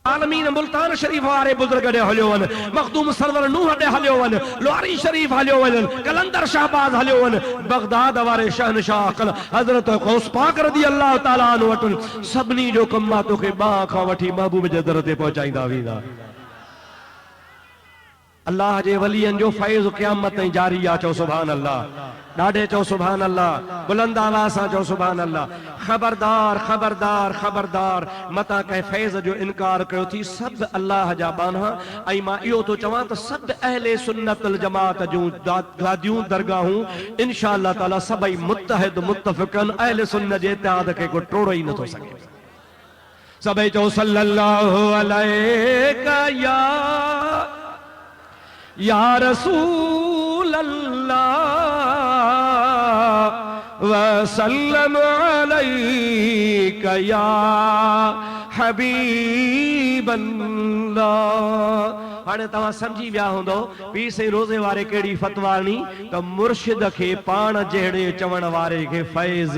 आलमीन मुल्तान शरीफ वारे बुजुर्ग ने हलियो वन, मखदूम सरवर नूह ने हलियो वन, लोहारी शरीफ हलियो वन, कलंदर शाहबाज हलियो वन, बगदाद वारे शहनशाह हजरत गौस पाक रज़ी अल्लाह ताला अन्हु वटि सभिनी जो कम आहे तोखे बाह खां वठी महबूब जे दर ते पहुचाईंदा वेंदा। अल्लाह जे वलियन जो फैज़ क़यामत ताईं जारी आहे। चओ सुभान अल्लाह, ॾाढे चओ सुभान अल्लाह, बुलंद आवाज़ सां चओ सुभान अल्लाह। ख़बरदार ख़बरदार ख़बरदार मता कंहिं फैज़ जो इनकार कयो थी। सभु अल्लाह जा बाना। ऐं मां इहो थो चवां त सभु अहले सुन्नत वल जमात जूं गादियूं दरगाहूं इंशा अल्लाह ताला सभई मुत्तहिद मुत्तफ़िक़न अहले सुन्नत जे इत्तिहाद खे को टोड़ो ई नथो सघे। सभई चओ सल्लल्लाहु अलैहि या रसूल अल्लाह वसल्लम अलैका या हबीब अल्लाह। हाणे तव्हां समझी विया हूंदो पीर साईं रोज़े वारे कहिड़ी फतवाणी त मुर्शिद खे पाण जहिड़े चवण वारे खे फैज़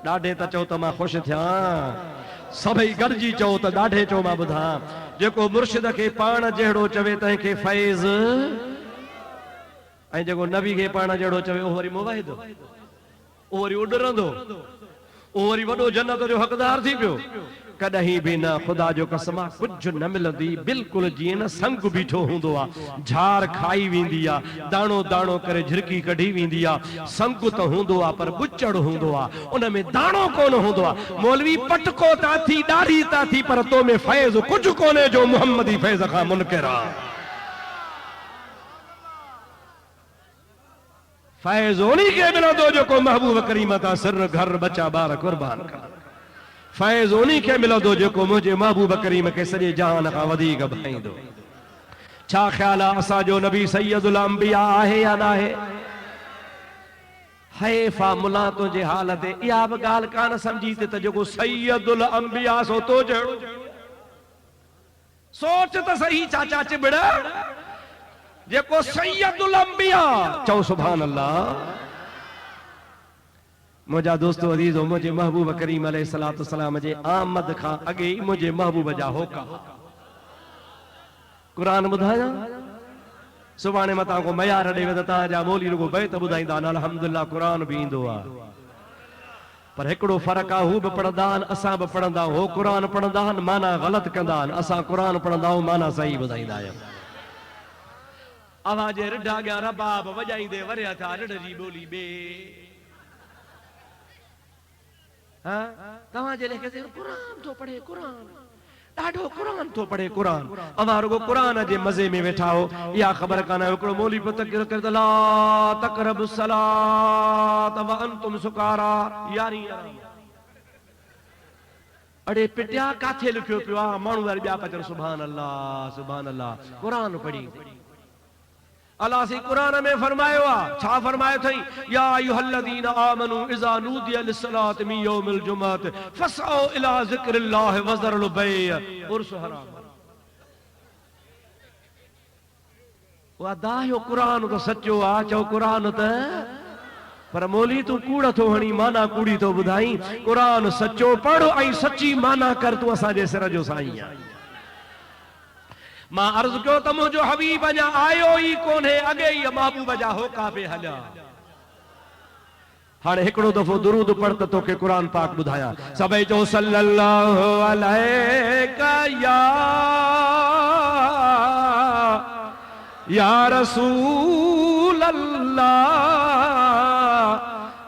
ॾाढे त चओ त मां ख़ुशि थियां। सभई गॾिजी चओ त ॾाढे चओ मां ॿुधां। जेको मुर्शिद खे पाण जहिड़ो चवे तंहिंखे फैज़, ऐं जेको नबी खे पाण जहिड़ो चवे उहो वरी मुवाहिद, उहो वरी उॾरंदो, उहो वरी वॾो जन्नत जो हक़दार थी पियो। कॾहिं बि न, ख़ुदा जो कसम आहे कुझु न मिलंदी। बिल्कुलु जीअं न संग बीठो हूंदो आहे, झार खाई वेंदी आहे, दाणो दाणो करे झिरकी कढी वेंदी आहे। संग त हूंदो आहे पर बुचड़ हूंदो आहे, उन में दाणो कोन हूंदो आहे। मौलवी पटको था थी, ॾाढ़ी था थी, पर तो में फैज़ कुझु कोन्हे जो मुहम्मदी फैज़ खां मुनकिर आहे। फैज़ उन्हीं खे मिलंदो जेको महबूब करीम तां सिर घर बचा ॿार कुर्बान कनि। फैज़ उन्हीं खे मिलंदो जेको मुंहिंजे महबूब करीम खे सॼे जहान खां वधीक भाईंदो। छा ख़्याल आहे असांजो नबी सैयदुल अंबिया आहे या न आहे? हैफ़ा मुला तुंहिंजे हाल ते इहा बि ॻाल्हि कान सम्झी त जेको सैयदुल अंबिया सो तो जहिड़ो। सोच त सही चाचा चिबड़, जेको सैयदुल अंबिया चओ सुभान अल्लाह। मुझा दोस्तों अजीजो, मुझे महबूब करीम अलैहिस्सलातु वस्सलाम जे आमद खां अॻे ई मुझे महबूब जा होका कुरान ॿुधायां। सुभाणे मतां को मयार ॾे त तव्हांजा मौली रुगो बैत ॿुधाईंदा आहिनि, अल्हम्दुलिल्लाह कुरान बि ईंदो आहे। पर हिकिड़ो फ़र्क़ु आहे, हू बि पढ़ंदा आहिनि, असां बि पढ़ंदा आहियूं। हो कुरान पढ़ंदा आहिनि, माना ग़लति कंदा आहिनि, असां कुरान पढ़ंदा आहियूं, माना सही ॿुधाईंदा आहियूं। आवाज़ रिढा अॻियां रबाब वॼाईंदे वरिया था, रिढ जी ॿोली ॿे तव्हांजे लेखे कुरान थो पढ़े, कुरान ॾाढो कुरान थो पढ़े, कुरान अवां रुगो कुरान जे मज़े में वेठा हो। इहा ख़बर कान आहे हिकिड़ो मौलवी पियो तक़रीर करे त ला तक़रबु सलात व अंतुम सुकारा। यारी अड़े पिटिया काथे लिखियो पियो आहे? माण्हू वारी ॿिया पिया चवनि सुभान अल्लाह सुभान अल्लाह। कुरान पढ़ी अल्लाह सी कुरान में फरमायो आहे, छा फरमायो अथई? या अय्युहल्लज़ीना आमनू इज़ा नूदिया लिस्सलाति मिन यौमिल जुमअति फसऔ इला ज़िक्रिल्लाहि वज़रुल बैअ। उर्स हराम वादा यो कुरान तो सच्चो आ। चओ कुरान त, पर मौली तू कूड़ थो हणी, माना कूड़ी तो ॿुधाई। कुरान सच्चो पढ़ ऐं सच्ची माना कर, तू असांजे सिर जो साईं आहे। मां अर्ज़ कयो त मुंहिंजो हबीब अञा आयो ई कोन्हे, अॻे ई महबूब जा होका पे हलिया। हाणे हिकिड़ो दफ़ो दुरूद पढ़ त तोखे कुरान पाक ॿुधायां। सभई चओ सल्लल्लाहु अलैका या रसूल अल्लाह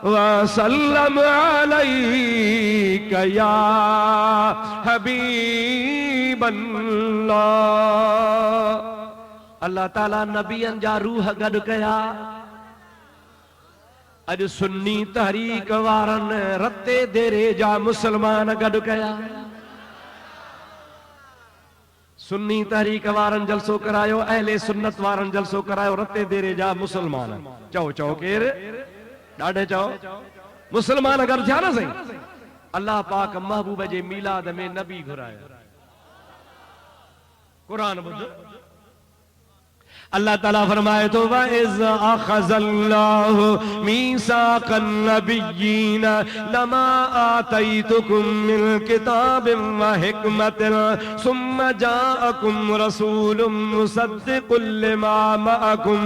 वसल्लम अलैका या हबीब अल्लाह। अल्लाह ताला नबियन जा रूह गॾु कया। अॼु सुन्नी तहरीक वारनि रते देरे जा मुसलमान गॾु कया। सुन्नी तहरीक वारनि जलसो करायो, अहले सुन्नत वारनि जलसो करायो, रते देरे जा मुसलमान। चओ चओ केरु? ॾाढे चओ मुसलमान गॾु थिया न सही। अल्लाह पाक महबूब जे मीलाद में नबी घुरायो। कुरान ॿुध, अल्लाह ताला फरमाए तो वइज़ अख़ज़ल्लाहु मीसाक़न नबिय्यीन लमा आतैतुकुम मिन किताबिन व हिकमतिन सुम्मा जाअकुम रसूलुम मुसद्दिक़ुल लिमा मअकुम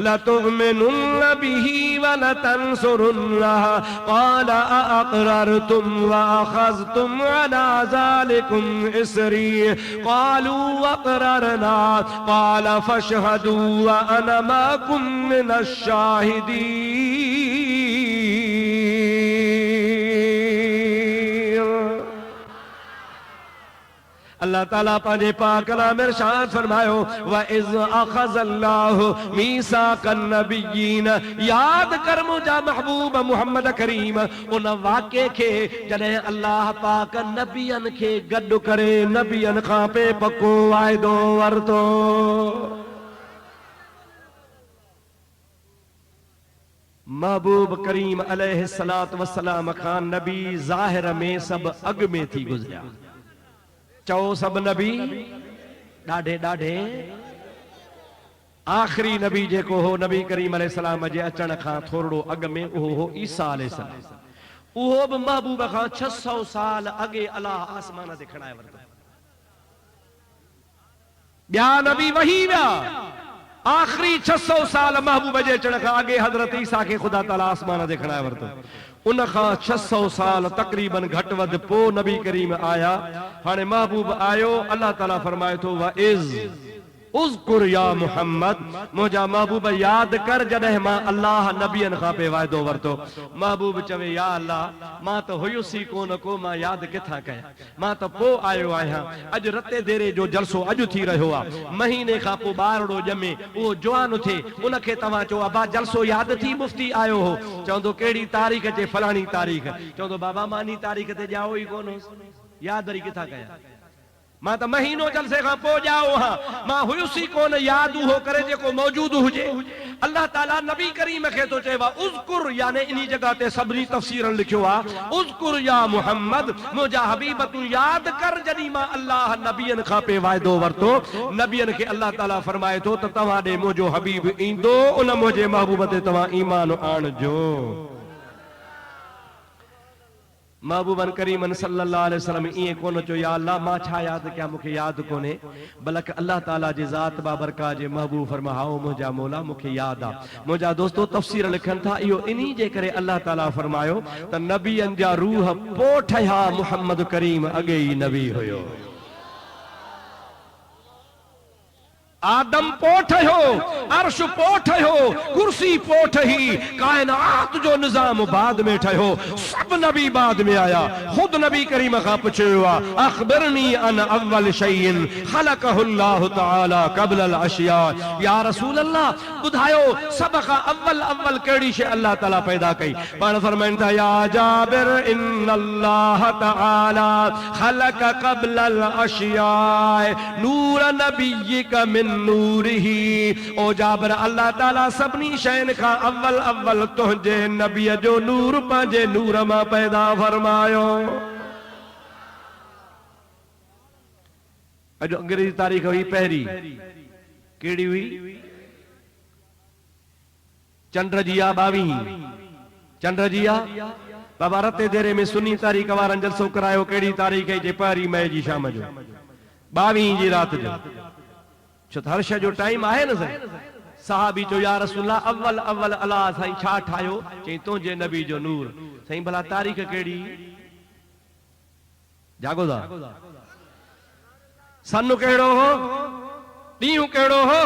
लतु'मिनुन्न बिही व लतंसुरुन्नह क़ाल अअक़ररतुम व अख़ज़्तुम अला ज़ालिकुम इसरी क़ालू अक़ररना क़ाल फशहदू व अना माकुम मिनश शाहिदीन। अल्लाह ताला पंहिंजे पाक कलाम में इरशाद फरमायो वइज़ अख़ज़ल्लाहु मीसाक़न नबिय्यीन, याद कर मुंहिंजा महबूब मुहम्मद करीम उन वाक़े खे जॾहिं अल्लाह पाक नबियन खे गॾु करे नबियन खां पे पको वाइदो वरितो। महबूब करीम अलैहिस्सलातु वस्सलाम खान नबी ज़ाहिर में सब अग में थी गुज़रिया। चओ सब नबी ॾाढे ॾाढे आखिरी नबी जेको हो नबी करीम अलैहिस्सलाम जे अचण खां थोरो अॻ में उहो हो ईसा अलैहिस्सलाम। उहो बि महबूब खां 600 साल अॻे अलाह आसमान ते खणाए वरितो। ॿिया नबी वही विया, आखिरी 600 साल महबूब जे अचण खां अॻे हज़रत ईसा खे ख़ुदा ताला आसमान ते खणाए वरितो। उन खां 600 साल तक़रीबन घट वध पोइ नबी करीम आया। हाणे महबूब आयो, अल्लाह ताला फरमाए थो वइज़ उज़कुर या मुहम्मद, मुंहिंजा महबूब याद कर जॾहिं मां अल्लाह नबियन खां पे वाइदो वरितो। महबूब चवे या अल्लाह मां त हुयुसी कोन को, मां यादि किथां कयां, मां त पोइ आयो आहियां। अॼु रते देरे जो जलसो अॼु थी रहियो आहे, महीने खां पोइ ॿारड़ो ॼमे उहो जवान थिए, उनखे तव्हां चओ अबा जलसो यादि थी, मुफ्ती आयो हो, चवंदो कहिड़ी तारीख़ जे फलाणी तारीख़, चवंदो बाबा मां इन तारीख़ ते ॼाओ ई कोन, यादि वरी किथां कयां, मां त महीनो जलसे खां पोइ ॼाओ हां, मां हुयुसी कोन, यादि उहो करे जेको मौजूद हुजे। अल्लाह ताला नबी करीम खे तो चएवा उज़कुर, यानी इन जगह ते सभिनी तफ़सीरन लिखियो आहे उज़कुर या मुहम्मद, मुंहिंजा हबीब तूं यादि कर जॾहिं मां अल्लाह नबियन खां पे वाइदो वरितो। नबियन खे अल्लाह ताला फरमाए थो त तव्हां ॾे मुंहिंजो हबीब ईंदो, उन मुंहिंजे महबूब ते तव्हां ईमान आणिजो। महबूबन करीमन सल्लल्लाहु अलैहि वसल्लम इएं कोन चयो या अल्लाह मां छा यादि कयां, मूंखे यादि कोन्हे, बल्कि अल्लाह ताला जे ज़ात बाबरका जे महबूब फरमाओ मुंहिंजा मौला मूंखे यादि आहे। मुंहिंजा दोस्तो तफ़सीर लिखनि था इहो इन्ही जे करे अल्लाह ताला फरमायो त नबियन जा रूह पोइ ठहिया, मुहम्मद करीम अॻे ई नबी हुयो। आदम पो ठहियो, अर्श पो ठहियो, कुर्सी पो ठही, कायनात जो निजाम बाद में ठहियो, सब नबी बाद में आया। खुद नबी करीम खां पुछियो आहे अख़बिरनी अन अव्वल शैइन ख़लक़हुल्लाहु तआला क़ब्ल अल अशिया, या रसूल अल्लाह ॿुधायो सब खां अव्वल कहिड़ी शइ अल्लाह ताला पैदा कई। पाण फरमाइनि था या जाबिर इन्नल्लाह तआला ख़लक़ क़ब्ल अल अशिया नूर नबिय्यिक मिन नूरिही, ओ जाबिर अल्लाह ताला सभिनी शयुनि खां अव्वल तुंहिंजे नबीअ जो नूर पंहिंजे नूर मां पैदा फरमायो। अॼु अंग्रेजी तारीख़ हुई पहिरीं, कहिड़ी हुई? चंड जी आ 22, चंड जी आ बाबा रते देरे में सुन्नी तारीख़ वारनि जलसो करायो, कहिड़ी तारीख़ जे 1 मई जी शाम जो 22 जी रात जो, छो त हर शइ जो टाइम आहे न साईं। सहाबी चयो या रसूलल्लाह अव्वल अलाह साईं छा ठाहियो, चई तुंहिंजे नबी जो नूर। साईं भला तारीख़ कहिड़ी? जागो था, सन कहिड़ो हो, ॾींहुं कहिड़ो हो?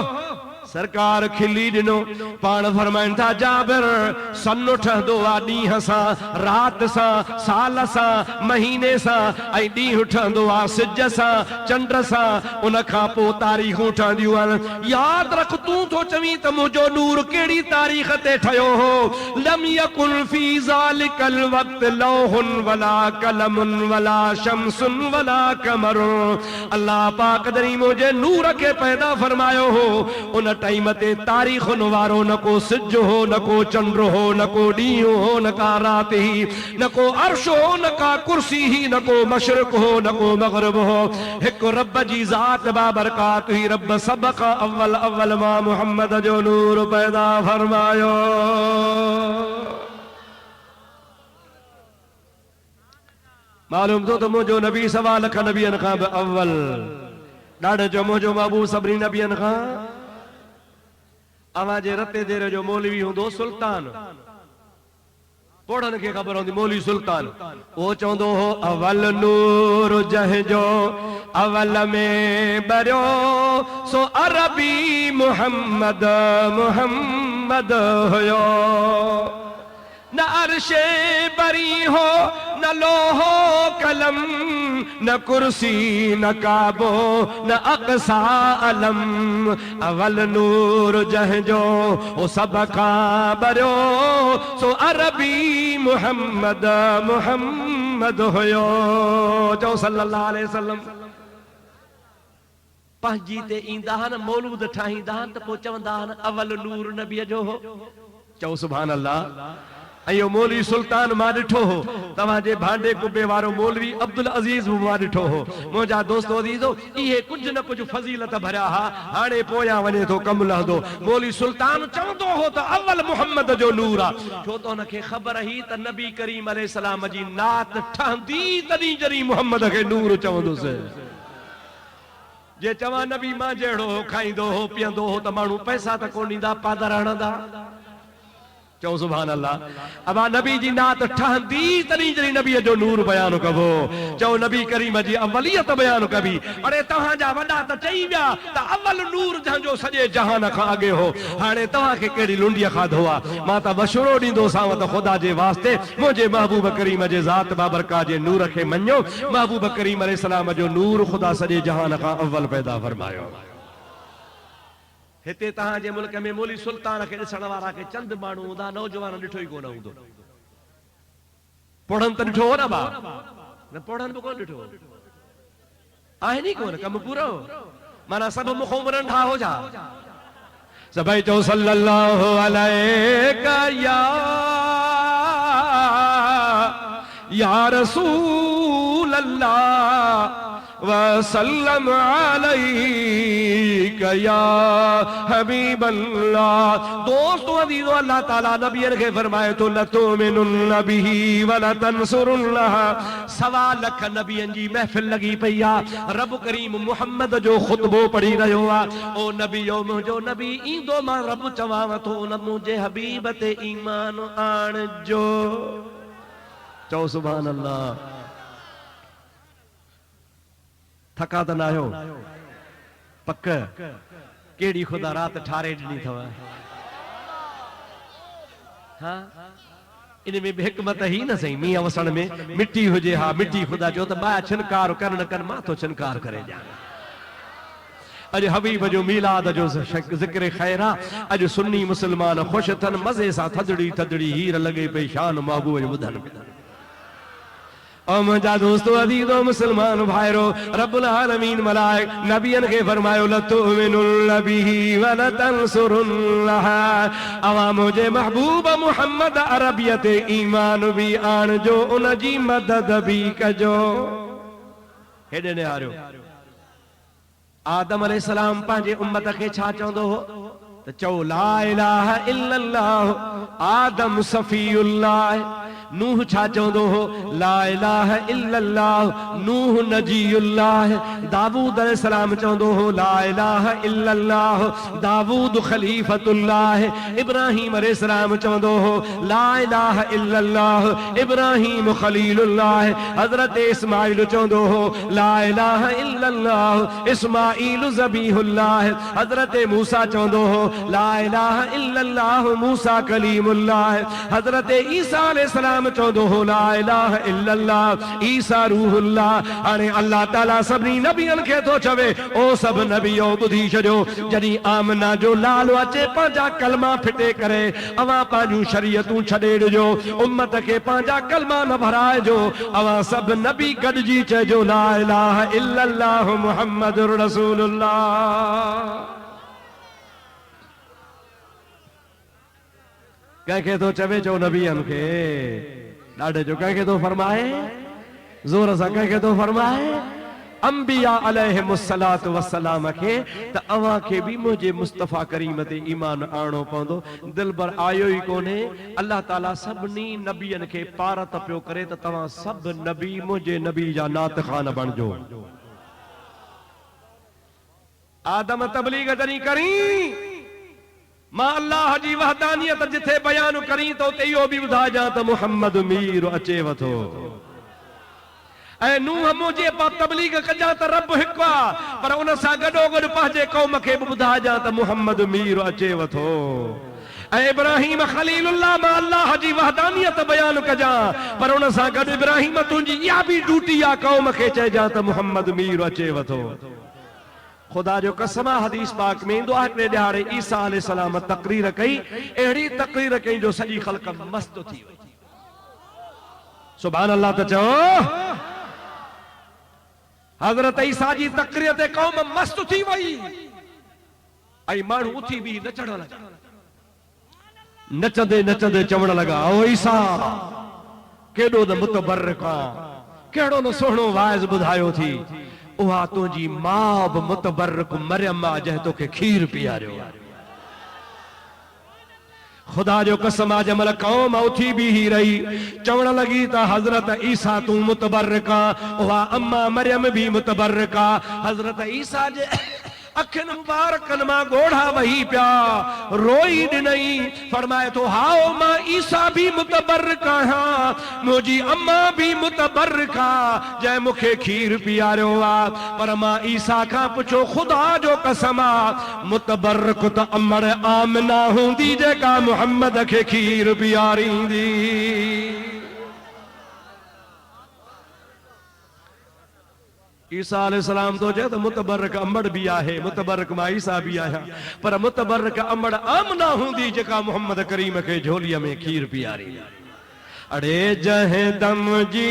सरकार खिली ॾिनो। पाण फरमाइनि था जाबिर सन ठहंदो आहे ॾींहं सां, राति सां, साल सां, महीने सां, ऐं ॾींहुं ठहंदो आहे सिज सां, चंड सां, उन खां पोइ तारीख़ूं ठहंदियूं आहिनि। यादि रख, तूं थो चवीं त मुंहिंजो नूर कहिड़ी तारीख़ ते ठहियो हो। लम यकुन फी ज़ालिकल वक़्त लौहुन वला कलमुन वला शम्सुन वला कमरुन, अल्लाह पाक जॾहिं मुंहिंजे नूर खे पैदा फरमायो हो, उन टाइम ते तारीख़ वारो न को सिज हो, न को चंद्र हो, न को ॾींहुं हो, न का रात ही, न को अर्श हो, न का कुर्सी ही, न को मशरक हो, न को मगरब हो। हिक रब जी ज़ात बाबरकात ही, रब सब का अव्वल अव्वल मां मुहम्मद जो नूर पैदा फरमायो। मालूम तो मुझो नबी सवा लख नबियन खां बि अव्वल, ॾाढो जो मुझो महबूब सभिनी नबियन खां। अवां जे रते देर जो मौलवी हूंदो सुल्तान, पढ़नि खे ख़बर हूंदी मौलवी सुल्तान। वो चवंदो हो अवल नूर जंहिंजो अवल में बरियो सो अरबी मुहम्मद मुहम्मद हुयो। न अर्शे बरी हो, न लोहो कलम, न कुर्सी न काबो, न अक़सा अलम। अवल नूर जंहिंजो ओ सब खां बरियो सो अरबी मुहम्मद मुहम्मद हुयो। चओ सल्लल्लाहु अलैहि वसल्लम। पंहिंजी ते ईंदा आहिनि मौलूद ठाहींदा आहिनि त पोइ चवंदा आहिनि अवल नूर नबीअ जो हो। चओ सुभान अल्लाह। अयो मौलवी सुल्तान मां ॾिठो हो, तव्हांजे भांडे कुबे वारो मौलवी अब्दुल अजीज मां ॾिठो हो। मुंहिंजा दोस्तो अजीजो, इहे कुझु न कुझु फज़ीलत भरिया हा, हाणे पोयां वञे थो कमु लहंदो। मौलवी सुल्तान चवंदो हो त अव्वल मुहम्मद जो नूर आहे, छो त हुनखे ख़बर हुई त नबी करीम अलैहिस्सलाम जी नात ठहंदी तॾहिं जॾहिं मुहम्मद खे नूर चवंदुसि। जे चवां नबी मां जहिड़ो हो, खाईंदो हो पीअंदो हो, त माण्हू पैसा त कोन ॾींदा, पादर हणंदा। चओ सुभान अल्लाह। अबा नबी जी नात ठहंदी तॾहिं जॾहिं नबीअ जो नूर बयानु कबो। चओ नबी करीम जी अवलियत बयानु कबी। अरे तव्हांजा वॾा त चई विया त अवल नूर जंहिंजो सॼे जहान खां अॻे हो। हाणे तव्हांखे कहिड़ी लुंडीअ खाधो आहे? मां त मशवरो ॾींदोसांव त ख़ुदा जे वास्ते मुंहिंजे महबूब करीम जे ज़ात बाबरका जे नूर खे मञो। महबूब करीम अलैहिस्सलाम जो नूर ख़ुदा सॼे जहान खां अव्वल पैदा फरमायो। हिते तव्हांजे मुल्क में मौलवी सुल्तान खे ॾिसण वारा के चंद माण्हू हूंदा, नौजवान ॾिठो ई कोन हूंदो। पढ़नि त ॾिठो हो न बा, न पढ़नि बि कोन ॾिठो आहिनि ई कोन, कमु पूरो। माना सभु मुखों नंढा हो जा। सभई चओ सल्लल्लाहु अलैका या रसूल अल्लाह वसल्लम अलैका या हबीब अल्लाह। दोस्तों अजीजों, अल्लाह ताला नबी के फरमाए तो लतुमिनुन बिही वला तंसुरुल्लाह। सवा लख नबियन जी महफिल लगी पई आ। रब करीम मुहम्मद जो खुतबो पढ़ी रहियो आ। ओ नबियो मुंहिंजो नबी ईंदो मां रब चवांव थो न मुंहिंजे हबीब ते ईमान आणिजो। चओ सुभान अल्लाह। थका त न आहियो? पक केड़ी खुदा रात ठारे ॾिनी अथव? हाँ इन में भी हिकमत ही न सही। मींहं वसण में मिट्टी हुजे, हा मिट्टी खुदा जो त ॿाहिरि छिनकार कर न कर, मां तो छिनकार करे ॾियां। अज हबीब जो मीलाद जो ज़िक्र खैर आहे। अज सुन्नी मुसलमान ख़ुश थन, मज़े सां थदड़ी थदड़ी हीर लगे पई शान महबूब जो ॿुधन। मुंहिंजा दोस्तों अज़ीज़ो मुसलमान भाइरो, रब्बुल आलमीन मलाइक नबियन के फरमायो लतुमिनुन बिही वला तंसुरुल्लाह। अवा मुझे महबूब मुहम्मद अरबियत ईमान भी आन जो, उन जी मदद भी कजो। हेॾे ने हारियो आदम अलैहिस्सलाम पंहिंजे उम्मत खे छा चवंदो हो त चओ ला इलाहा इल्लल्लाह। आदम सफीउल्लाह। नूह छा चवंदो हो? ला इलाहा इल्लल्लाह। नूह नजीउल्लाह। दाऊद अलैहिस्सलाम चवंदो हो ला इलाहा इल्लल्लाह। दाऊद खलीफतुल्लाह। इब्राहीम अलैहिस्सलाम चवंदो हो ला इलाहा इल्लल्लाह। इब्राहीम खलीलुल्लाह। हजरत इस्माइल चवंदो हो ला इलाहा इल्लल्लाह। इस्माइल ज़बीहुल्लाह। हजरत मूसा चवंदो हो ला इलाहा इल्लल्लाह। मूसा कलीमुल्लाह। हजरत ईसा अलैहिस्सलाम चवंदो हो ला इलाहा इल्लल्लाह। ईसा रूहुल्लाह। हाणे अल्लाह ताला सभिनी नबियन खे थो चवे ओ सब नबियो ॿुधी छॾियो, जॾहिं आमना जो लाल अचे पंहिंजा कलमा फिटे करे अवां पंहिंजूं शरीयतूं छॾे ॾिजो, उम्मत खे पंहिंजा कलमा न भराइजो। अवां सभु नबी गॾिजी चइजो ला इलाहा इल्लल्लाह मुहम्मदुर रसूलुल्लाह। कंहिंखे तो चवे चो नबियन के ॾाढे जो कंहिंखे तो फरमाए जोर सां कंहिंखे तो फरमाए अंबिया अलैहिमुस्सलातु वस्सलाम के त अवां के भी मुझे मुस्तफा करीम ते ईमान आणो पवंदो। दिल भर आयो ही कोने। अल्लाह ताला सभनी नबियन के पारत पियो करे त तवां सब नबी मुझे नबी जा नात खान बणजो। आदम तबलीग जॾहिं करी मां अल्लाह जी वहदानियत जिथे बयान करी तो उते इहो बि ॿुधाइजां त मुहम्मद मीर अचेव थो। ऐं नूह मुझे पा तबलीग कजां त रब हिकु आहे, पर उन सां गॾोगॾु पंहिंजे क़ौम खे बि ॿुधाइजां त मुहम्मद मीर अचेव थो। ऐं इब्राहिम खलीलुल्लाह मां अल्लाह जी वहदानियत बयान कजां, पर उन सां गॾु इब्राहिम तुंहिंजी इहा बि ड्यूटी आहे कौम खे चइजां त मुहम्मद मीर अचेव थो। खुदा जो कसम हदीस पाक में ईंदो आहे हिकिड़े ॾियारे ईसा अलैहिस्सलाम तक़रीर कई, अहिड़ी तक़रीर कई जो सॼी ख़ल्क़ मस्त थी वई। सुभान अल्लाह त चओ। हज़रत ईसा जी तक़रीर ते क़ौम मस्त थी वई ऐं माण्हू उथी बि नचण लॻा। नचंदे नचंदे चवण लॻा ओ ईसा केॾो न मुतबर्रिक आहे, केॾो न सुहिणो वाइज़ ॿुधायो थी। उहा तुंहिंजी माउ बि मुतबर्रिक मरियम आहे जंहिं तोखे खीर पीआरियो आहे। खुदा जो कसम आहे जंहिंमहिल क़ौम उथी बीही रही चवण लॻी त हज़रत ईसा तूं मुतबर्रिक आहे, उहा अम्मा मरियम बि मुतबर्रिक आहे। हज़रत ईसा जे अखियुनि मुबारकनि मां ॻोढ़ा वही पिया, रोई ॾिनई, फरमाए थो हाओ मां ईसा बि मुतबर्रिक आहियां, मुंहिंजी अम्मा बि मुतबर्रिक आहे जंहिं मूंखे खीर पीआरियो आहे। पर मां ईसा खां पुछो खुदा जो कसम आहे मुतबर्रिक त अमड़ आमिना हूंदी जेका मुहम्मद खे खीर पीआरींदी। ईसा अलैहिस्सलाम तो चए त मुतबर्रिक अमड़ भी आहे, मुतबर्रिक मां ईसा भी आहियां, पर मुतबर्रिक अमड़ आमना हूंदी जेका मुहम्मद करीम खे झोलीअ में खीर पीआरी। अड़े जंहिं दम जी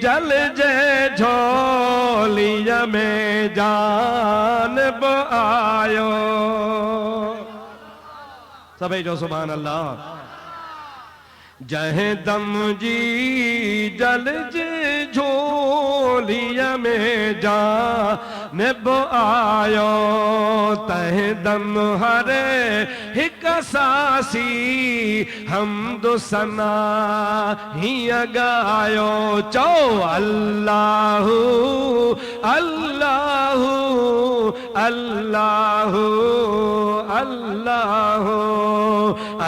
जल जे झोलीअ में जान बि आयो। सभई जो सुभान अल्लाह। जंहिं दम जी जल जे झोलीअ में जान बि आयो, तंहिं दम हर हिकु सासी हमदु सना हीअं ॻायो। चओ अल्लाहु अल्लाहु अल्लाहु अल्लाहु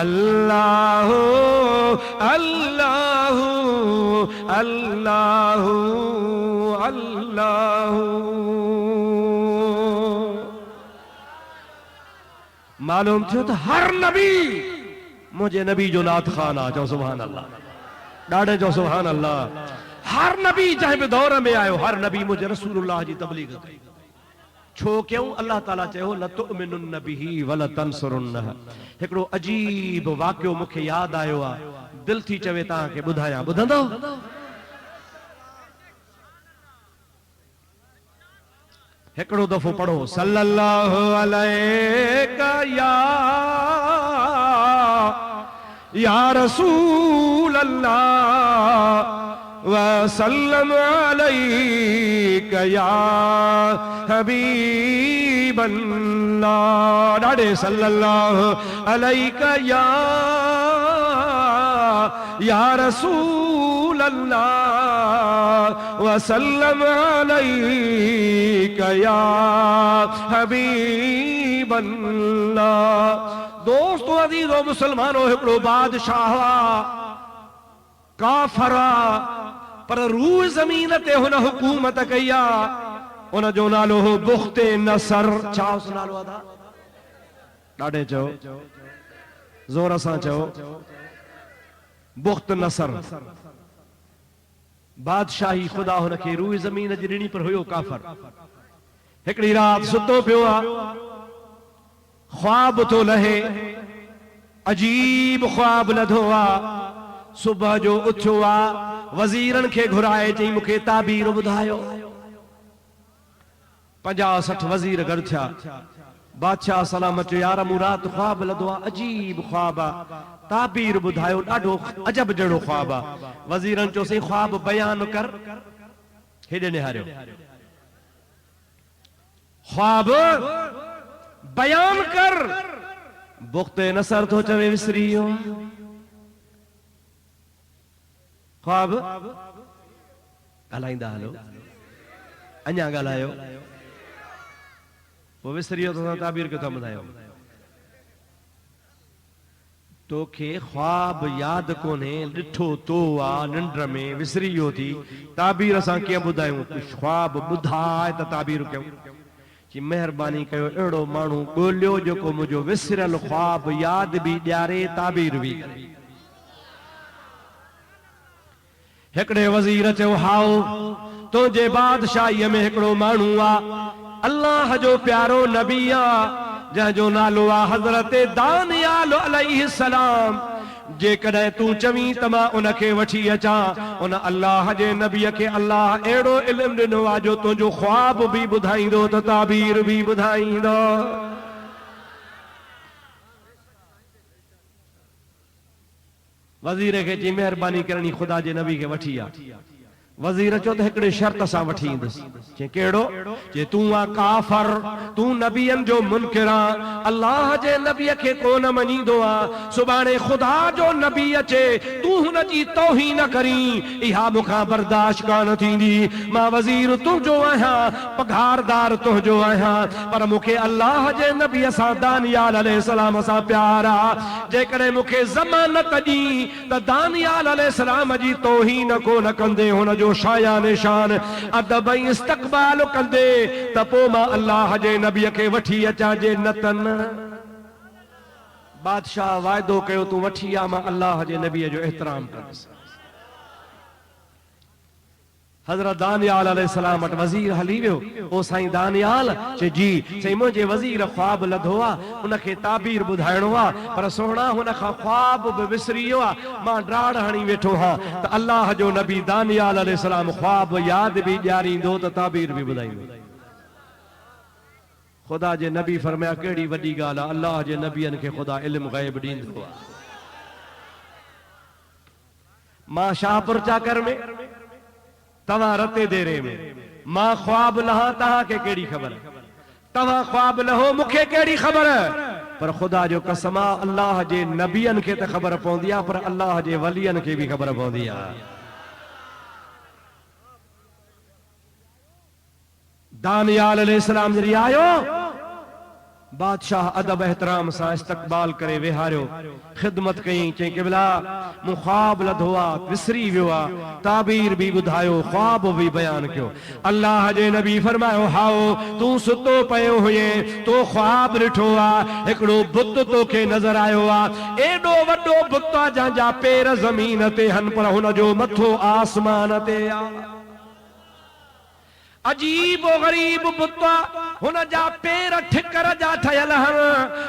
अल्लाहु अल्लाहु अल्लाहु अल्लाहु। मालूम थियो त हर नबी मुझे नबी जो नात खान आ। चओ सुभान अल्लाह। ॾाढे चओ सुभान अल्लाह। हर नबी जंहिं बि दौर में आयो हर नबी मुझे रसूलुल्लाह जी तबलीग कई। छो क्यों? अल्लाह ताला चयो ल तुमिनुन बिही वल तंसुरुन्नह। हिकिड़ो अजीब वाक़ियो मूंखे यादि आयो आहे, दिल थी चवे तव्हांखे ॿुधायां, ॿुधंदो? हिकिड़ो दफ़ो पढ़ो सल्लल्लाहु अलैका या रसूल अल्लाह वसल्लम अलैका या हबीब अल्लाह। ॾाढे सल्लल्लाहु अलैका या रसूल अल्लाह वसल्लम अलैका या हबीब अल्लाह। दोस्तों अज़ीज़ो मुसलमानो, हिकिड़ो बादशाह काफ़र पर रूह ज़मीन ते हुन हुकूमत कई आहे। उन जो नालो हो बुख्ते नसर। छा उस नालो अदा? ॾाढे चओ, ज़ोर सां चओ। बुख्त नसर बादशाही खुदा हुन खे रूह ज़मीन जी ॾिनी पर हुयो काफ़र। हिकिड़ी रात सुतो पियो आहे, ख्वाब थो लहे, अजीब ख्वाब लधो आहे। सुबह जो उथियो आहे, वज़ीरनि खे घुराए चई मूंखे ताबीर ॿुधायो। 50-60 वज़ीर गॾु थिया। बादशाह सलामत यार मुराद ख्वाब लदो अजीब ख्वाब ताबीर बुधायो ॾाढो अजब जड़ो ख्वाब वजीरन चो से ख्वाब बयान कर हेडे निहारियो ख्वाब बयान कर बुख्ते नसर तो चवे विसरियो ख्वाब ॻाल्हाईंदा हलो अञा ॻाल्हायो वो विसरियो तो ताबीर के तो ॿुधायो तोखे ख्वाब याद कोने ॾिठो तो आ निंड में विसरियो थी ताबीर असां कीअं ॿुधायूं ख्वाब ॿुधाए त ताबीर कयूं कि मेहरबानी कयो अहिड़ो माण्हू ॻोल्हियो जेको मुंहिंजो विसरियल ख्वाब याद भी ॾियारे ताबीर भी करे हिकिड़े वज़ीर चयो हाओ तुंहिंजे बादशाहीअ में हिकिड़ो माण्हू आ अल्लाह जो प्यारो नबी आ जंहिंजो नालो आ हज़रत दानियाल अलैहिस्सलाम जेकॾहिं तूं चवीं त मां उनखे वठी अचां उन अल्लाह जे नबीअ खे अल्लाह अहिड़ो इल्मु ॾिनो आहे जो तुंहिंजो ख्वाब बि ॿुधाईंदो त ताबीर बि ॿुधाईंदो वज़ीर खे जी मेहरबानी करणी खुदा जे नबी खे वठी आ वज़ीर चो त हिकिड़े शर्त सां वठी ईंदुसि चई कहिड़ो जे तूं आ काफ़र तूं नबियनि जो मुनकिर आ अल्लाह जे नबीअ खे कोन मञींदो आ सुभाणे खुदा जो नबी अचे तूं हुनजी तौहीन करीं इहा मूंखां बर्दाश्त कान थींदी मां वज़ीर तुंहिंजो आहियां पघारदार तुंहिंजो आहियां पर मूंखे अल्लाह जे नबीअ सां दानियाल अलैहिस्सलाम सां प्यार आ जेकॾहिं मूंखे ज़मानत ॾी त दानियाल अलैहिस्सलाम जी तौहीन कोन कंदे हुन जो शाया निशान अदब इस्तक़बाल कंदे त पोइ मां अल्लाह जे नबीअ खे वठी अचां जे नतन बादशाह वाइदो कयो तूं वठी आ मां अल्लाह जे नबीअ जो एहतराम कंदुसि हज़रत दानियाल अलैहिस्सलाम वटि वज़ीर हली वियो ओ साईं दानियाल चई जी चई मुंहिंजे वज़ीर ख्वाब लधो आहे उनखे ताबीर ॿुधाइणो आहे पर सोहणा हुन खां ख्वाब बि विसरी वियो आहे मां ड्राड़ हणी वेठो हां त अल्लाह जो नबी दानियाल अलैहिस्सलाम ख्वाब यादि बि ॾियारींदो त ताबीर बि ॿुधाईंदो खुदा जे नबी फरमाया कहिड़ी वॾी ॻाल्हि आहे अल्लाह जे नबियनि खे खुदा इल्मु ग़ैब ॾींदो आहे मां शाहपुर चाकर में तवा रते देरे में मां ख्वाब लहा तहां के केड़ी खबर तवा ख्वाब लहो मुखे केड़ी खबर पर खुदा जो कसम अल्लाह जे नबियन के त खबर पौंदी आ पर अल्लाह जे वलियन के भी खबर पौंदी आ दानियाल अलैहिस्सलाम जरी आयो बादशाह अदब एहतराम सां इस्तकबाल करे वेहारियो खिदमत कई चई क़िबला मूं ख्वाब लधो आ विसरी वियो आ ताबीर भी ॿुधायो ख्वाब भी बयान कयो अल्लाह जे नबी फरमायो हाओ तूं सुतो पयो हुए तो ख्वाब ॾिठो आ हिकिड़ो बुत तोखे नज़र आयो आ एॾो वॾो बुत आ जंहिंजा पेर ज़मीन ते हन पर हुन जो मथो आसमान ते आ अजीब गरीब बुता हुन जा पेर ठिकर जा ठयल हन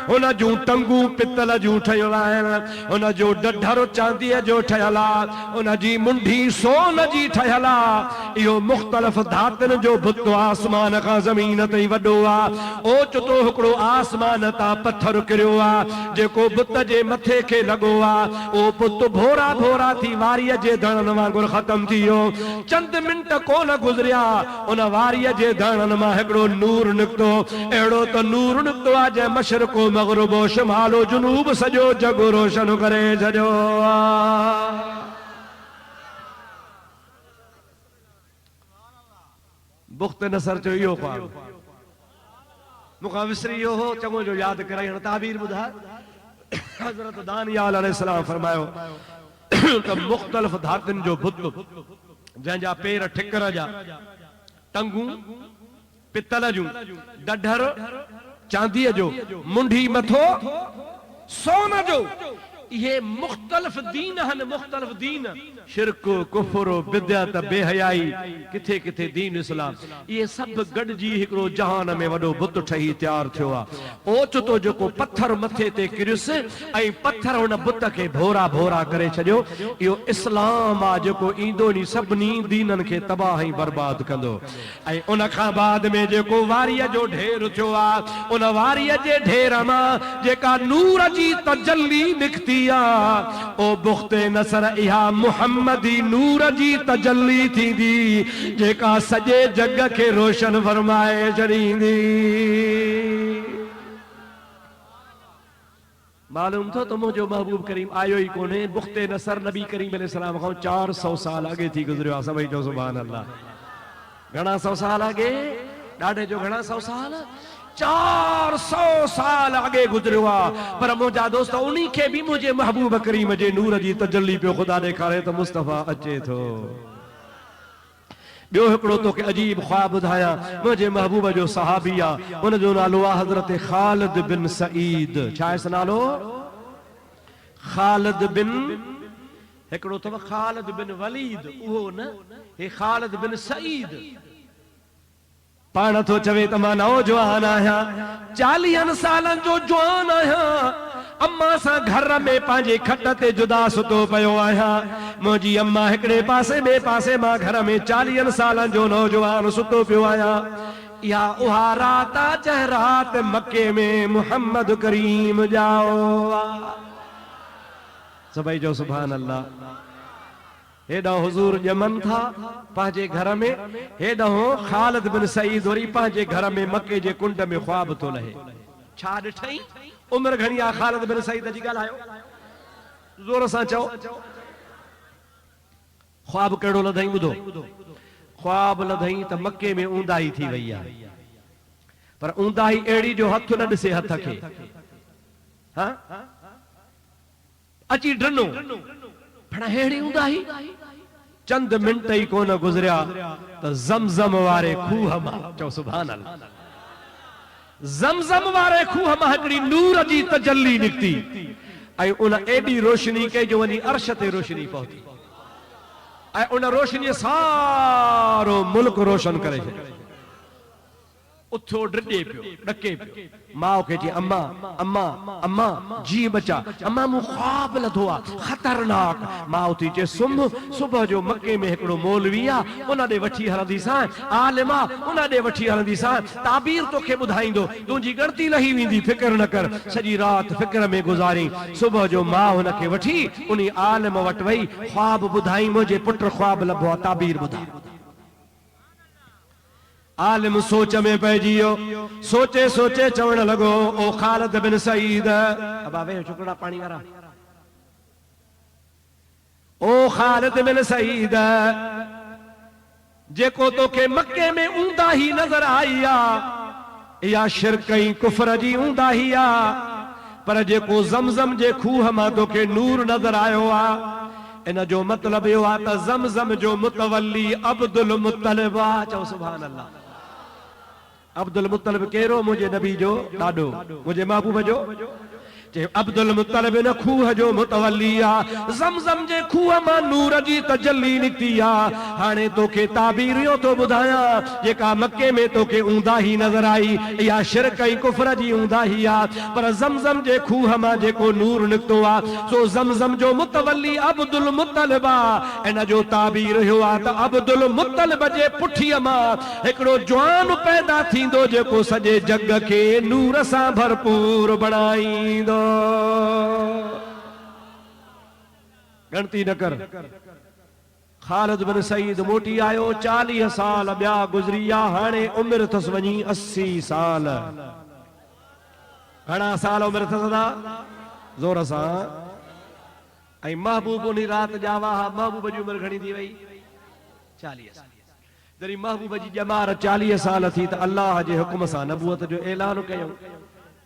हुन जूं टंगू पितल जूं ठयल आहिनि हुन जो ॾढर चांदीअ जो ठयल आहे हुन जी मुंडी सोन जी ठयल आहे इहो मुख़्तलिफ़ धातुनि जो बुत आसमान खां ज़मीन ताईं वॾो आहे ओचितो हिकिड़ो आसमान तां पत्थर किरियो आहे जेको बुत जे मथे खे लॻो आहे उहो बुत भोरा भोरा थी वारीअ जे धणनि वांगुरु ख़तम थी वियो चंद मिंट कोन गुज़रिया उन वारीअ जे धणनि मां हिकिड़ो नूर निकितो अहिड़ो त नूर निकितो आहे जंहिं मशरिक़ो मग़रिबो शिमालो जुनूब सॼो जग रोशन करे छॾियो बुख़्त नसर जो इहो ख्वाब मूंखां विसरी वियो हो चङो जो यादि कराई हाणे ताबीर ॿुधाए हज़रत दानियाल अलैहिस्सलाम फरमायो त मुख़्तलिफ़ धातुनि जो बुत जंहिंजा पेर ठिकर जा टंगू पितल जूं ॾढर चांदीअ जो मुंडी मथो सोन जो ये मुख्तलिफ दीन हन, मुख्तलिफ दीन, शिरक कुफर बिदअत बेहयाई, किथे किथे दीन इस्लाम, ये सब गॾिजी हिकिड़ो जहान में वॾो बुत ठही तैयार थियो आहे। ओचितो जेको पत्थर मथे ते किरियुसि ऐं पत्थर हुन बुत खे भोरा भोरा करे छॾियो, इहो इस्लाम आहे जेको ईंदो नी सभिनी दीननि खे तबाह ऐं बर्बाद कंदो। ऐं उन खां बाद में जेको वारीअ जो ढेर थियो आहे, उन वारीअ जे ढेर मां जेका नूर जी तजल्ली निकिती ओ बुख्ते नसर इहा मुहम्मदी नूर जी तजल्ली थींदी जेका सॼे जग खे रोशन फरमाए छॾींदी। मालूम थो त मुंहिंजो महबूब करीम आयो ई कोन्हे, बुख्ते नसर नबी करीम अलैहिस्सलाम खां 400 साल अॻे थी गुज़रियो आहे। सभई चओ सुभान अल्लाह। घणा सौ साल अॻे, ॾाढे जो घणा सौ साल, 400 साल आगे गुजरियो आहे। पर मुंहिंजा दोस्त उन्हीं खे भी मुझे महबूब करीम जे नूर जी तजल्ली पियो खुदा ॾेखारे त मुस्तफ़ा अचे थो। ॿियो हिकिड़ो तोखे अजीब ख्वाब ॿुधायां, मुंहिंजे महबूब जो सहाबी आहे, उन जो नालो आहे हज़रत ख़ालिद बिन सईद। छा आहे नालो? ख़ालिद बिन, हिकिड़ो अथव ख़ालिद बिन वलीद, उहो न, हे ख़ालिद बिन सईद। पाण तो चवे त मां नौजवान आहियां, 40 सालनि जो जवान आहियां, अम्मा सां घर में पंहिंजे खट ते जुदा सुतो पियो आहियां। मुंहिंजी अम्मा हिकिड़े पासे ॿिए पासे, मां घर में 40 सालनि जो नौजवान सुतो पियो आहियां। इहा उहा रात आहे जंहिं रात मके में मुहम्मद करीम जाओ। सभई जो सुभान अल्लाह। हेॾा हुजूर ॼमन था पंहिंजे घर में, हेॾो ख़ालिद बिन सईद वरी पंहिंजे घर में मके जे कुंड में ख्वाब थो लहे। छा ॾिठई? उमिरि घणी आहे ख़ालिद बिन सईद जी? ॻाल्हायो ज़ोर सां चओ। ख्वाब कहिड़ो लधई? ॿुधो, ख्वाब लधई त मके में ऊंदाही थी वई आहे, पर ऊंदाही अहिड़ी जो हथ न ॾिसे हथ खे, हा अची ड्रनो पण अहिड़ी ऊंदाही। चंद मिंट ही कोन गुज़रिया त ज़मज़म वारे खूह मां, चओ सुभान अल्लाह, ज़मज़म वारे खूह मां हिकिड़ी नूर जी तजल्ली निकिती ऐं उन एॾी रोशनी कई जो वञी अर्श ते रोशनी पहुती ऐं उन रोशनी सारो मुल्क रोशन करे छॾियो। उथो ड्रिॾे पियो, ॾके पियो, माउ खे चई अम्मा अम्मा अम्मा, जी बचा, अम्मा मूं ख्वाब लधो आहे ख़तरनाक। माउ थी चए सुम्ह, सुबुह जो मके में हिकिड़ो मौलवी आहे, उन ॾे वठी हलंदीसां, आलिम आहे, उन ॾे वठी हलंदीसां, ताबीर तोखे ॿुधाईंदो, तुंहिंजी ॻणती लही वेंदी, फिक्र न कर। सॼी राति फिक्र में गुज़ारी। सुबुह जो माउ हुनखे वठी उन आलिम वटि वई, ख्वाब ॿुधाई, मुंहिंजे पुट ख्वाब लभो आहे, ताबीर ॿुधाए। आलिम सोच में पइजी वियो, सोचे सोचे चवण लॻो, ओ ख़ालिद बिन सईद, अबा वे चुकड़ा पानी वारा, ओ ख़ालिद बिन सईद, जेको तोखे मके में ऊंदाही नज़र आई आहे, इहा शिरक ऐं कुफ्र जी ऊंदाही आहे, पर जेको ज़मज़म जे खूह मां तोखे नूर नज़र आयो आहे, इन जो मतिलब इहो आहे त ज़मज़म जो मुतवली अब्दुल मुत्तलिब आहे। चओ सुभान अल्लाह। अब्दुल मुत्तलिब कहिड़ो? मुंहिंजे नबी जो ॾाॾो, मुंहिंजे महबूब जो। अब्दुल मुत्तलिब न खूह जो मुतवली आहे, ज़मज़म जे खूह मां नूर जी तजल्ली निकिती आहे। हाणे तोखे ताबीर इहो थो ॿुधायां, जेका मके में तोखे ऊंदाही नज़र आई, इहा शिरक ऐं कुफ्र जी ऊंदाही आहे, पर ज़मज़म जे खूह मां जेको नूर निकितो आहे, सो ज़मज़म जो मुतवली अब्दुल मुत्तलिब आहे। इन जो ताबीर इहो आहे त अब्दुल मुत्तलिब जे पुठीअ मां हिकिड़ो जवान पैदा थींदो, जेको सॼे जग खे नूर सां भरपूर बणाईंदो। गणती न कर। ख़ालिद बिन सईद मोटी आयो, 40 साल ॿिया गुज़री विया, हाणे उमिरि अथसि वञी 80 साल। घणा साल उमिरि अथसि? ज़ोर सां। ऐं महबूब उन राति ॼावा, महबूब जी उमिरि घणी थी वई? 40 साल। जॾहिं महबूब जी ॼमार 40 साल थी त अल्लाह जे हुकुम सां नबूअत जो ऐलान कयो।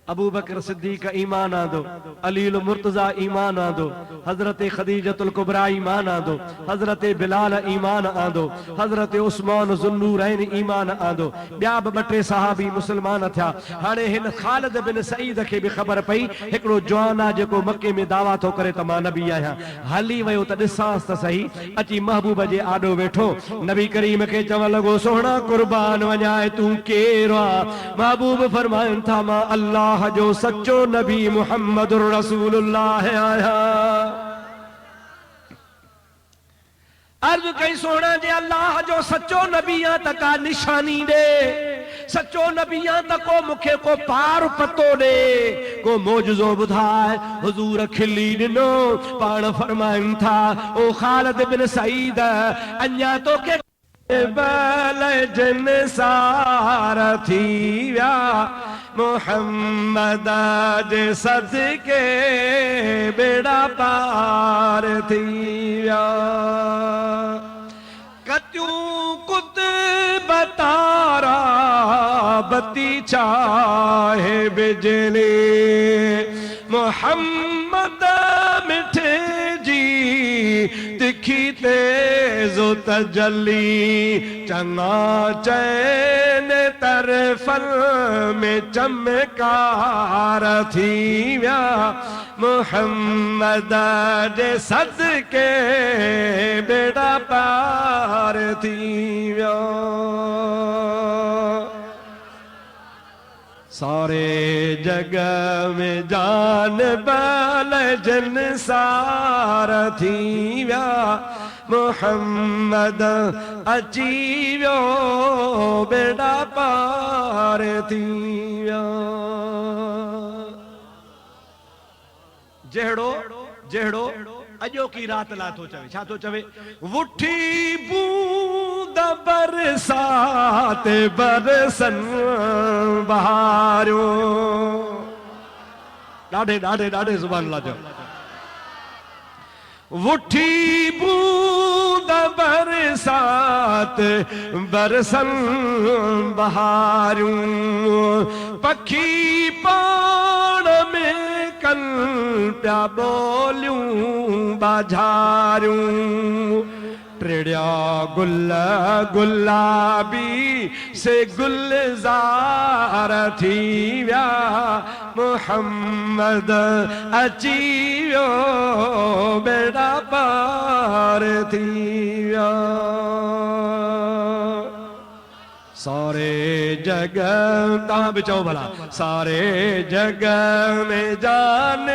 अबू बकर सिद्दीक ईमान आंदो, अलील मुर्तजा ईमान आंदो, हजरत खदीजतुल कुबरा ईमान आंदो, हजरत बिलाल ईमान आंदो, हजरत उस्मान ज़ुन्नूरैन ईमान आंदो, ॿिया बि ॿ टे सहाबी मुस्लमान थिया। हाणे हिन ख़ालिद बिन सईद खे बि ख़बर पई हिकिड़ो जवान आहे जेको मके में दावा थो करे त मां नबी आहियां। हली वियो त ॾिसांसि त सही, अची महबूब जे आॾो वेठो, नबी करीम खे चवण लॻो सोहणा कुर्बान वञाए तूं केरु आहे? महबूब फरमाइनि था मां अल्लाह जो सच्चो नबी मुहम्मदुर रसूलुल्लाह आया। अर्ज कई सोना जे अल्लाह जो सच्चो नबी आ त का निशानी दे, सच्चो नबी आ त को मुखे को पार पतो दे, को मोजज़ो बुधाए। हुजूर खिली दिनो, पाण फरमाइन था ओ खालिद बिन सईद अन्या तो के बल जिन सार थी व्या मोहम्मद जे सदके बेड़ा पार थी व्या। कत्यूं कुत बतारा बती चाहे बिजली मोहम्मद मिठे जी तिखी तेजो तजली चंगा चैन तरफल में चमकार थी व्या मोहम्मद जे सदके बेड़ा पार थी व्या। सारे जग में जान बाल जन सार थी व्या मोहम्मद अची व्यो बेड़ा पार थी व्या। जहिड़ो जहिड़ो अजो की रात ला थो चवे, छा थो चवे? वुठी बूंद बरसात बरसन बहारो। ॾाढे ॾाढे ॾाढे ज़ुबान अल्लाह जो। वुठी बूंद बरसात बरसन बहारूं पखी पाण में कन प्या बोलियूं बाझारूं। टिड़िया गुल गुलाबी से गुलजार थी व्या मोहम्मद अची व्यो बेड़ा पार थी व्या। सारे जग तव्हां बि चओ भला, सारे जग में जान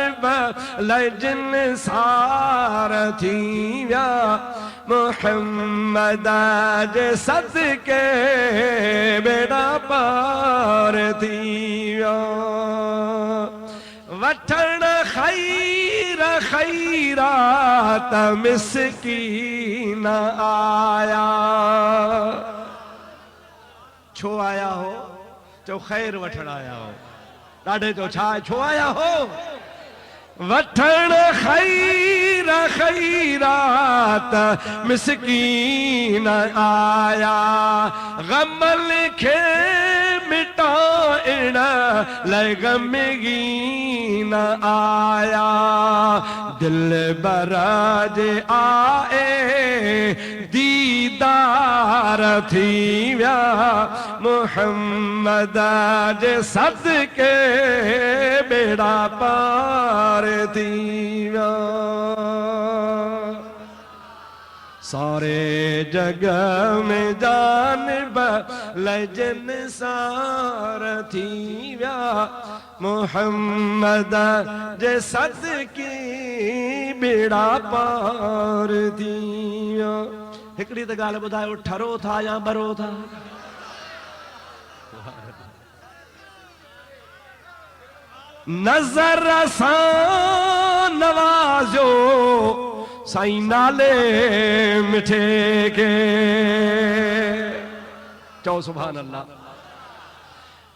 जिन सार थी व्या मोहम्मद जे सदके बेड़ा पार थी व्या। वठण खैर खैरात मिसकीन आया। छो आया हो? चो खैर वठण आया हो। ॾाढे चो छा छो आया हो? वठण खैर खैरात मिसकीन आया। गमल खे मिटाइण लाइ गमगीन आया। दिल बराज आए दीदार थी व्या मोहम्मद जे सदके बेड़ा पार थी व्या। सारे जग में जान लजन सार थी व्या मोहम्मद जे सदके बेड़ा पार थी व्या। हिकड़ी त ॻाल्हि ॿुधायो, ठरो था या बरो था? नज़र सां नवाज़ो साईं नाले मिठे के। चओ सुभान अल्लाह।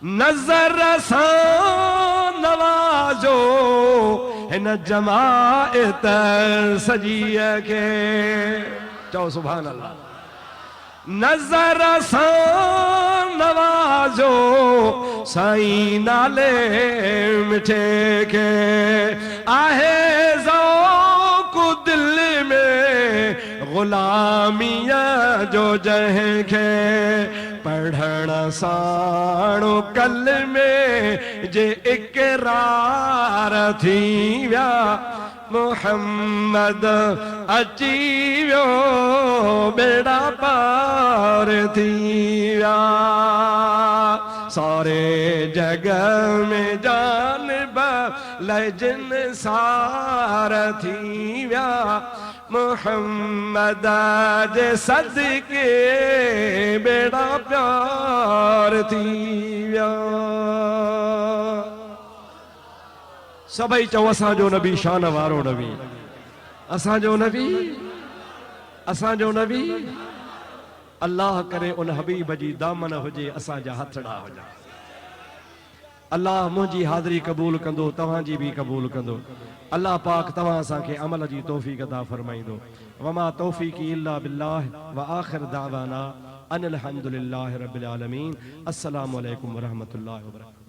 नज़र सां नवाज़ो हिन जमायत सजीअ के। चओ सुभान अल्लाह। नज़र सां नवाज़ो साईं नाले मिठे के आहे ज़ौक़ दिल में ग़ुलामियाँ जो जंहिंखे पढ़ण साणो कल में जे इक़रार थी विया मोहम्मद अची वियो बेड़ा पार थी विया सारे जग में जानब लजन सार थी विया मोहम्मद जे सदके बेड़ा प्यार थी विया सभई चओ असांजो नबी शान वारो नबी असांजो नबी अल्लाह करे उन हबीब जी दामन हुजे असांजा हथड़ा हुजनि अल्लाह मुंहिंजी हाज़िरी क़बूल कंदो तव्हांजी बि क़बूल कंदो अल्लाह पाक तव्हां असांखे अमल जी तौफ़ीक़ अता फरमाईंदो वमा तौफ़ीक़ी इल्ला बिल्लाह व आख़िर दावाना अनिल हम्दुलिल्लाहि रब्बिल आलमीन अस्सलामु अलैकुम व रहमतुल्लाहि व बरकातहू।